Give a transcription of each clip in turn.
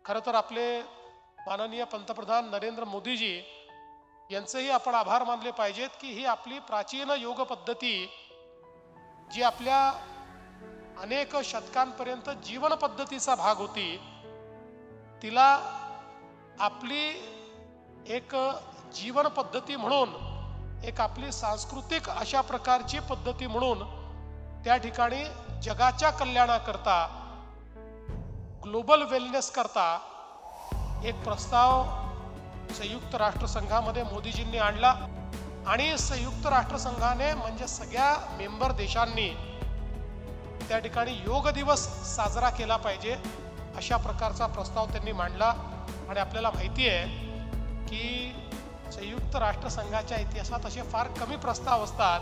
खरं तर आपले माननीय पंतप्रधान नरेंद्र मोदीजी यांचेही आपण आभार मानले पाहिजेत की ही आपली प्राचीन योग पद्धती जी आपल्या अनेक शतकांपर्यंत जीवन पद्धतीचा भाग होती, तिला आपली एक जीवन पद्धती म्हणून, एक आपली सांस्कृतिक अशा प्रकारची पद्धती म्हणून त्या ठिकाणी जगाच्या कल्याणाकरता, ग्लोबल वेलनेस करता एक प्रस्ताव संयुक्त राष्ट्रसंघामध्ये मोदीजींनी आणला आणि संयुक्त राष्ट्रसंघाने म्हणजे सगळ्या मेंबर देशांनी त्या ठिकाणी योग दिवस साजरा केला पाहिजे अशा प्रकारचा प्रस्ताव त्यांनी मांडला। आणि आपल्याला माहिती आहे की संयुक्त राष्ट्रसंघाच्या इतिहासात असे फार कमी प्रस्ताव असतात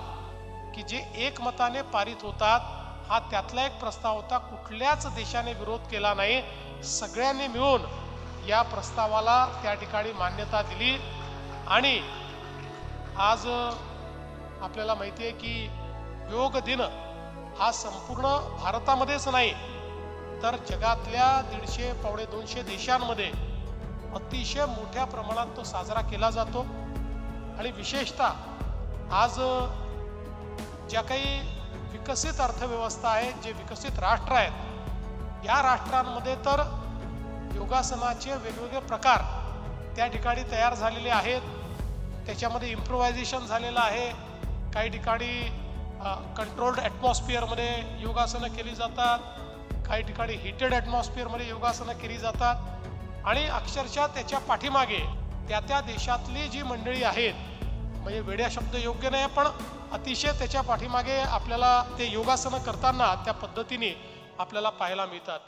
की जे एकमताने पारित होतात। हा त्यातला एक प्रस्ताव होता, कुठल्याच देशाने विरोध केला नाही, सगळ्यांनी मिळून या प्रस्तावाला त्या ठिकाणी मान्यता दिली। आणि आज आपल्याला माहिती आहे की योग दिन हा संपूर्ण भारतामध्येच नाही तर जगातल्या 150 पावणे 200 देशांमध्ये अतिशय मोठ्या प्रमाणात तो साजरा केला जातो। आणि विशेषतः आज ज्या काही विकसित अर्थव्यवस्था आहेत, जे विकसित राष्ट्र आहेत, या राष्ट्रांमध्ये तर योगासनाचे वेगवेगळे प्रकार त्या ठिकाणी तयार झालेले आहेत। त्याच्यामध्ये इम्प्रोव्हायझेशन झालेलं आहे। काही ठिकाणी कंट्रोल्ड ॲटमॉस्फिअरमध्ये योगासनं केली जातात, काही ठिकाणी हिटेड ॲटमॉस्फिअरमध्ये योगासनं केली जातात। आणि अक्षरशः त्याच्या पाठीमागे त्या देशातली जी मंडळी आहेत, म्हणजे वेड्या शब्द योग्य नाही, पण अतिशय त्याच्या पाठीमागे आपल्याला ते योगासनं करताना त्या पद्धतीने आपल्याला पाहायला मिळतात।